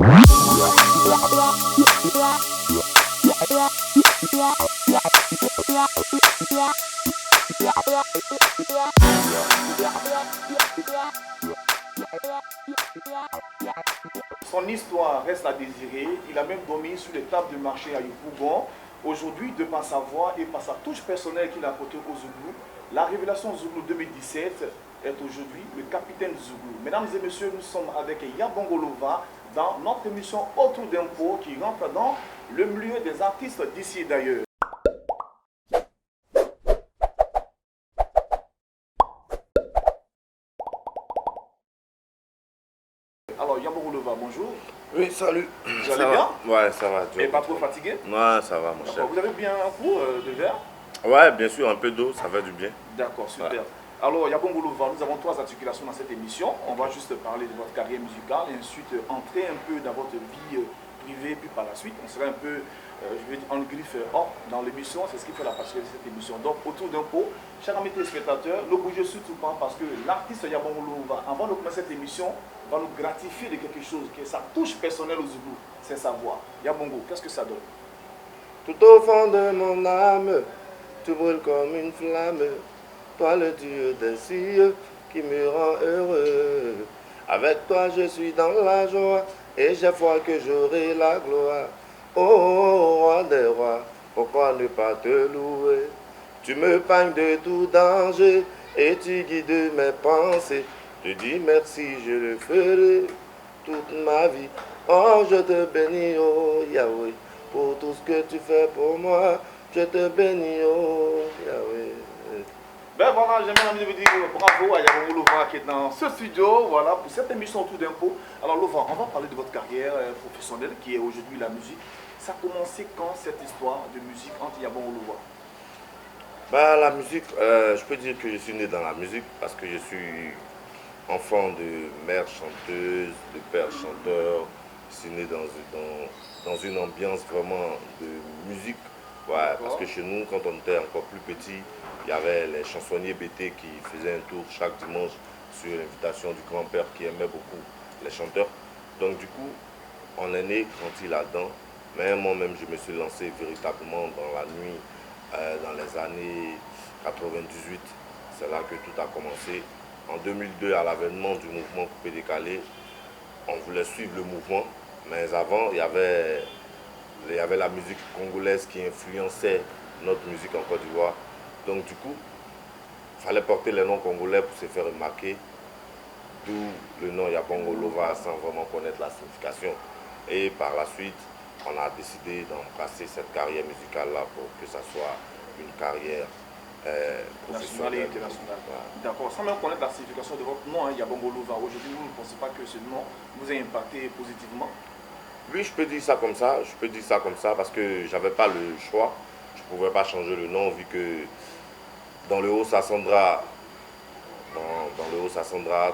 Son histoire reste à désirer. Il a même dormi sur les tables de marché à Yopougon. Aujourd'hui, de par sa voix et par sa touche personnelle qu'il a apportée au Zouglou, la révélation Zouglou 2017 est aujourd'hui le capitaine Zouglou. Mesdames et messieurs, nous sommes avec Yabongo Lova dans notre émission Autour d'un pot qui rentre dans le milieu des artistes d'ici et d'ailleurs. Alors Yabongo Lova, bonjour. Oui, salut. Vous allez bien? Ouais, ça va. Et pas trop fatigué? Ouais, ça va, mon cher. Vous avez bien un coup de verre? Ouais, bien sûr, un peu d'eau, ça fait du bien. D'accord, super. Ouais. Alors, Yabongo Lova, nous avons 3 articulations dans cette émission. On va juste parler de votre carrière musicale et ensuite entrer un peu dans votre vie privée, puis par la suite, on sera un peu, je vais dire, en griffe hors dans l'émission. C'est ce qui fait la particularité de cette émission. Donc, autour d'un pot, chers amis téléspectateurs, ne bougez surtout pas parce que l'artiste Yabongo Lova, avant de commencer cette émission, va nous gratifier de quelque chose qui est sa touche personnelle au Zoulou, c'est sa voix. Yabongo, qu'est-ce que ça donne? Tout au fond de mon âme, tu brûles comme une flamme. Toi, le Dieu des cieux, qui me rend heureux. Avec toi, je suis dans la joie, et j'ai foi que j'aurai la gloire. Oh, roi des rois, pourquoi ne pas te louer? Tu me pagnes de tout danger, et tu guides mes pensées. Je dis merci, je le ferai toute ma vie. Oh, je te bénis, oh Yahweh, pour tout ce que tu fais pour moi. Je te bénis, oh Yahweh. Ben voilà, j'aimerais envie de vous dire bravo à Yabongo Lova qui est dans ce studio, voilà, pour cette émission Autour d'un pot. Alors Lova, on va parler de votre carrière professionnelle qui est aujourd'hui la musique. Ça a commencé quand cette histoire de musique entre Yabongo Lova? Bah, la musique, je peux dire que je suis né dans la musique parce que je suis enfant de mère chanteuse, de père chanteur. Je suis né dans une ambiance vraiment de musique. Ouais, parce que chez nous, quand on était encore plus petit, il y avait les chansonniers BT qui faisaient un tour chaque dimanche sur l'invitation du grand-père qui aimait beaucoup les chanteurs. Donc du coup, on est né grandi là-dedans. Mais moi-même, je me suis lancé véritablement dans la nuit, dans les années 98. C'est là que tout a commencé. En 2002, à l'avènement du mouvement Coupé Décalé, on voulait suivre le mouvement. Mais avant, il y avait la musique congolaise qui influençait notre musique en Côte d'Ivoire. Donc du coup, il fallait porter les noms congolais pour se faire remarquer. D'où le nom Yabongo Lova sans vraiment connaître la signification. Et par la suite, on a décidé d'embrasser cette carrière musicale-là pour que ça soit une carrière Nationale et professionnelle. internationale. Voilà. D'accord, sans même connaître la signification de votre nom, Yabongo Lova, aujourd'hui vous ne pensez pas que ce nom vous a impacté positivement? Oui, je peux dire ça comme ça. Je peux dire ça comme ça parce que j'avais pas le choix. Je ne pouvais pas changer le nom vu que dans le Haut-Sassandra,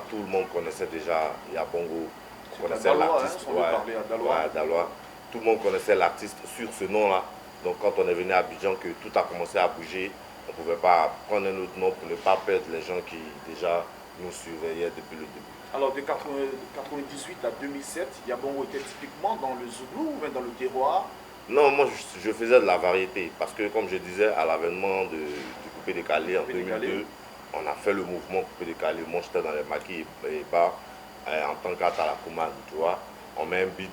tout le monde connaissait déjà Yabongo. On connaissait l'artiste. Ouais, Daloa. Tout le monde connaissait l'artiste sur ce nom-là. Donc quand on est venu à Abidjan, que tout a commencé à bouger, on ne pouvait pas prendre un autre nom pour ne pas perdre les gens qui déjà nous surveillaient depuis le début. Alors de 98 à 2007, Yabongo était typiquement dans le Zouglou ou bien dans le terroir? Non, moi je faisais de la variété parce que comme je disais, à l'avènement du Coupé Décalé en 2002, on a fait le mouvement Coupé Décalé. Moi j'étais dans les maquis et bars en tant qu'Atalakoumane, tu vois. On met un beat,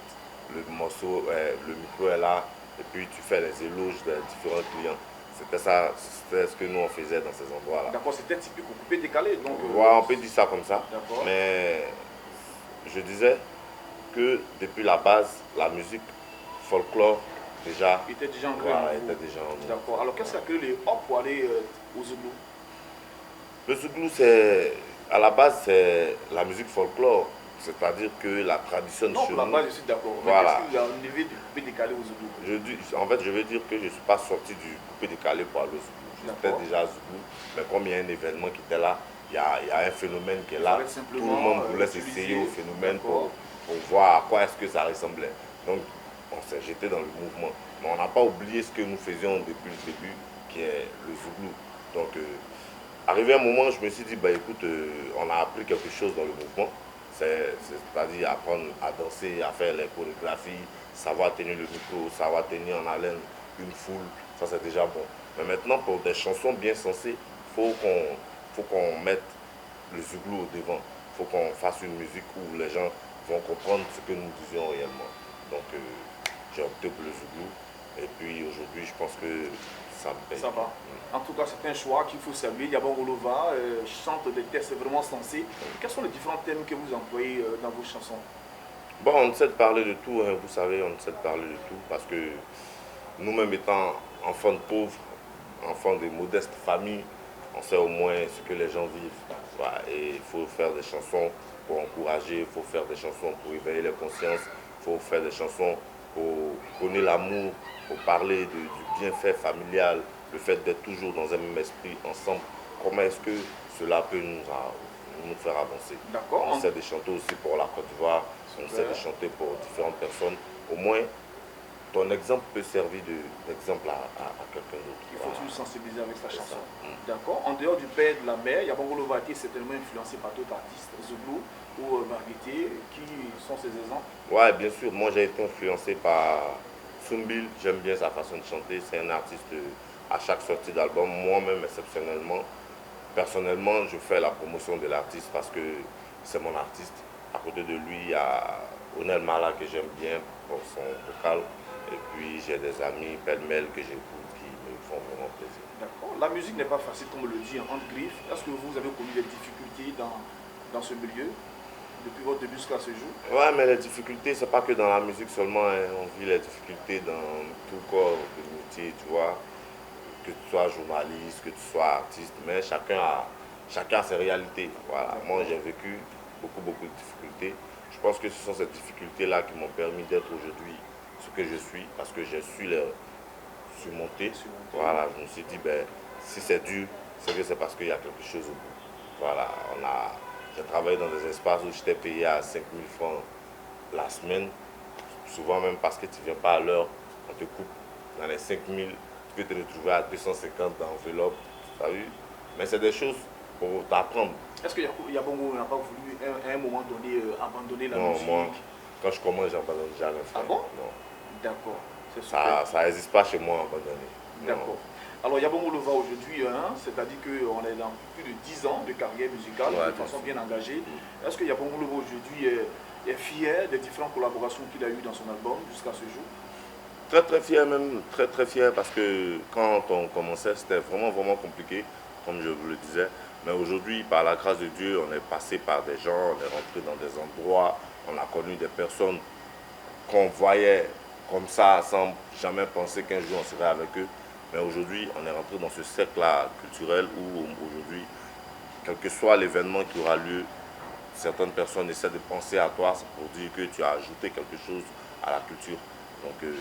le morceau, le micro est là et puis tu fais les éloges des différents clients. C'était ça, c'était ce que nous on faisait dans ces endroits-là. D'accord, c'était typique au Coupé Décalé. Donc, ouais, on peut dire ça comme ça. Mais je disais que depuis la base, la musique folklore déjà était déjà en voilà, était déjà en nous. D'accord. Alors qu'est-ce qui a créé les hop pour aller au Zouglou? Le Zouglou, c'est à la base c'est la musique folklore, c'est-à-dire que la tradition de chez nous. Non, pour la base, je suis d'accord. Voilà. Qu'est-ce qu'il a enlevé du Coupé Décalé au Zouglou? En fait, je veux dire que je ne suis pas sorti du Coupé Décalé pour aller au Zouglou. J'étais déjà à Zouglou, mais comme il y a un événement qui était là, il y a un phénomène qui est là. Tout le monde voulait s'essayer au phénomène pour voir à quoi est-ce que ça ressemblait. Donc, on s'est jeté dans le mouvement. Mais on n'a pas oublié ce que nous faisions depuis le début, qui est le Zouglou. Donc, arrivé un moment, je me suis dit, bah écoute, on a appris quelque chose dans le mouvement. C'est-à-dire apprendre à danser, à faire les chorégraphies, savoir tenir le micro, savoir tenir en haleine une foule, ça c'est déjà bon. Mais maintenant, pour des chansons bien sensées, faut qu'on mette le zouglou au devant. Il faut qu'on fasse une musique où les gens vont comprendre ce que nous disions réellement. Donc, j'ai opté pour le zouglou. Et puis aujourd'hui, je pense que ça me paye. Ça va. En tout cas, c'est un choix qu'il faut saluer. Yabon Golova chante des textes vraiment sensés. Quels sont les différents thèmes que vous employez dans vos chansons? Bon, on essaie de parler de tout, hein, vous savez, on essaie de parler de tout parce que nous-mêmes étant enfants de pauvres, enfants de modestes familles, on sait au moins ce que les gens vivent. Voilà, et il faut faire des chansons pour encourager, il faut faire des chansons pour éveiller les consciences, il faut faire des chansons pour prôner l'amour, pour parler du bienfait familial, le fait d'être toujours dans un même esprit ensemble. Comment est-ce que cela peut nous faire avancer? D'accord. On essaie de chanter aussi pour la Côte d'Ivoire, on essaie de chanter pour différentes personnes. Au moins, ton exemple peut servir d'exemple à quelqu'un d'autre. Il faut toujours sensibiliser avec sa chanson. D'accord. En dehors du père et de la mère, Yabon Golova a été certainement influencé par d'autres artistes, Zouglou ou Marguerite, qui sont ses exemples. Ouais, bien sûr. Moi, j'ai été influencé par Soumbil. J'aime bien sa façon de chanter. C'est un artiste à chaque sortie d'album. Moi-même, exceptionnellement, personnellement, je fais la promotion de l'artiste parce que c'est mon artiste. À côté de lui, il y a Onel Mala que j'aime bien pour son vocal. Et puis j'ai des amis pêle-mêle que j'écoute qui me font vraiment plaisir. D'accord. La musique n'est pas facile, comme on le dit, entre griffes. Est-ce que vous avez connu des difficultés dans ce milieu depuis votre début jusqu'à ce jour? Ouais, mais les difficultés, c'est pas que dans la musique seulement, hein. On vit les difficultés dans tout corps de métier, tu vois. Que tu sois journaliste, que tu sois artiste, mais chacun a ses réalités. Voilà. Moi, j'ai vécu beaucoup de difficultés. Je pense que ce sont ces difficultés-là qui m'ont permis d'être aujourd'hui ce que je suis, parce que j'ai su les surmonter. Voilà, je me suis dit, ben, si c'est dur, c'est que c'est parce qu'il y a quelque chose au bout. Voilà, j'ai travaillé dans des espaces où j'étais payé à 5 000 francs la semaine, souvent même parce que tu ne viens pas à l'heure, on te coupe dans les 5 000, tu peux te retrouver à 250 d'enveloppe, tu as vu? Mais c'est des choses pour t'apprendre. Est-ce que Yabongo n'a pas voulu à un moment donné abandonner la Non, musique? moi, quand je commence, j'abandonne jamais. Ah bon? Non. D'accord. Ça n'existe pas chez moi, abandonner. D'accord. Alors Yabongo Lova aujourd'hui, hein, c'est-à-dire qu'on est dans plus de 10 ans de carrière musicale, Ouais, de façon bien engagée. Est-ce que Yabongo Lova aujourd'hui est fier des différentes collaborations qu'il a eues dans son album jusqu'à ce jour? Très fier même, très fier parce que quand on commençait, c'était vraiment compliqué, comme je vous le disais. Mais aujourd'hui, par la grâce de Dieu, on est passé par des gens, on est rentré dans des endroits, on a connu des personnes qu'on voyait comme ça sans jamais penser qu'un jour on serait avec eux. Mais aujourd'hui, on est rentré dans ce cercle-là culturel où aujourd'hui, quel que soit l'événement qui aura lieu, certaines personnes essaient de penser à toi pour dire que tu as ajouté quelque chose à la culture. Donc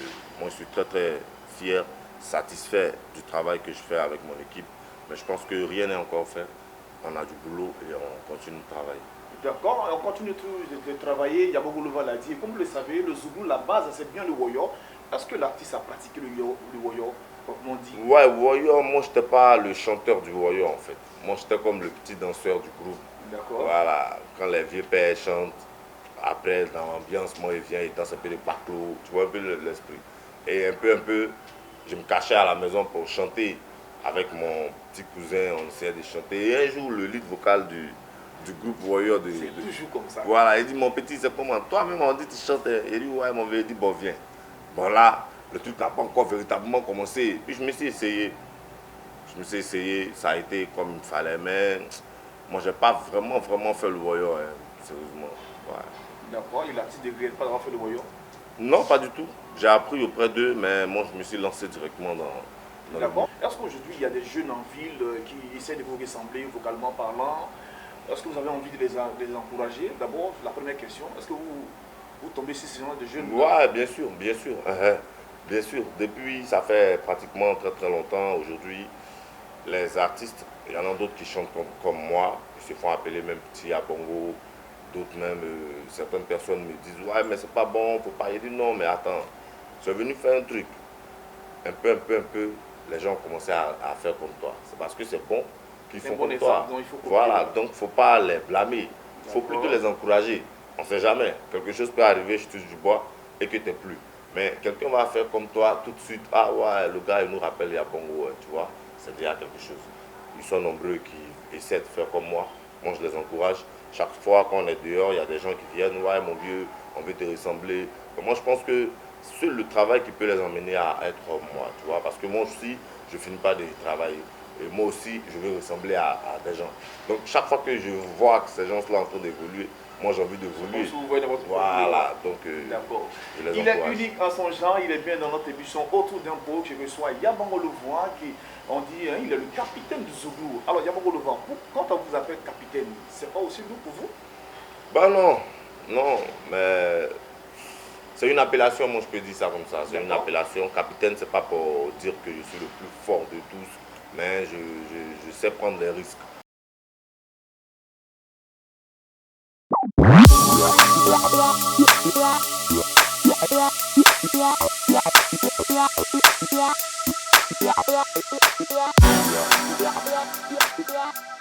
moi je suis très fier, satisfait du travail que je fais avec mon équipe. Mais je pense que rien n'est encore fait. On a du boulot et on continue de travailler. D'accord, on continue de travailler, Yabongo Lova l'a dit. Et comme vous le savez, le Zouglou, la base, c'est bien le woyo. Est-ce que l'artiste a pratiqué le woyo, comme on dit? Ouais, woyo, moi je n'étais pas le chanteur du woyo en fait. Moi j'étais comme le petit danseur du groupe. D'accord. Voilà, quand les vieux pères chantent, après dans l'ambiance, moi il vient, il danse un peu de baclo, tu vois un peu l'esprit. Et un peu, je me cachais à la maison pour chanter avec mon petit cousin, on essayait de chanter. Et un jour, le lead vocal du groupe Warrior c'est toujours comme ça. Voilà, il dit, mon petit, c'est comment? Toi-même, on dit, tu chantes. Il dit, ouais, mon vieux, il dit, bon, viens. Bon, là, le truc n'a pas encore véritablement commencé. Puis je me suis essayé. Ça a été comme il fallait, mais moi, j'ai pas vraiment fait le Warrior, hein, sérieusement. Ouais. D'accord, il a-t-il de pas d'avoir fait le woyo? Non, pas du tout. J'ai appris auprès d'eux, mais moi, je me suis lancé directement dans D'accord. Est-ce qu'aujourd'hui, il y a des jeunes en ville qui essaient de vous ressembler vocalement parlant? Est-ce que vous avez envie de les encourager? D'abord, la première question, est-ce que vous tombez sur ce genre de jeunes? Ouais, bien sûr, bien sûr. Bien sûr. Depuis, ça fait pratiquement très longtemps. Aujourd'hui, les artistes, il y en a d'autres qui chantent comme moi, qui se font appeler même petit à Bongo. D'autres même, certaines personnes me disent, ouais, mais c'est pas bon, faut pas. Il dit non, mais attends, tu es venu faire un truc. Un peu, les gens ont commencé à faire comme toi. C'est parce que c'est bon qu'ils font comme toi. Donc il faut voilà, donc il ne faut pas les blâmer. Il faut plutôt les encourager. On ne sait jamais. Quelque chose peut arriver, je touche du bois et que tu n'es plus. Mais quelqu'un va faire comme toi tout de suite. Ah ouais, le gars, il nous rappelle Yabongo, tu vois. C'est déjà quelque chose. Ils sont nombreux qui essaient de faire comme moi. Moi, je les encourage. Chaque fois qu'on est dehors, il y a des gens qui viennent. Ouais, mon vieux, on veut te ressembler. Et moi, je pense que c'est le travail qui peut les emmener à être moi, tu vois. Parce que moi aussi, je ne finis pas de travailler. Et moi aussi, je veux ressembler à des gens. Donc, chaque fois que je vois que ces gens-là sont en train d'évoluer, moi, j'ai envie d'évoluer. Voilà, donc d'accord. Je les Il est encourage. unique en son genre, il est bien dans notre émission Autour d'un pot. Je reçois Yabongo Levoix, qui, on dit, hein, il est le capitaine du Zougou. Alors, Yabongo Levoix, quand on vous appelle capitaine, c'est pas aussi doux pour vous? Bah non, non, mais c'est une appellation, moi je peux dire ça comme ça. C'est une appellation. Capitaine, c'est pas pour dire que je suis le plus fort de tous, mais je sais prendre des risques. Yeah.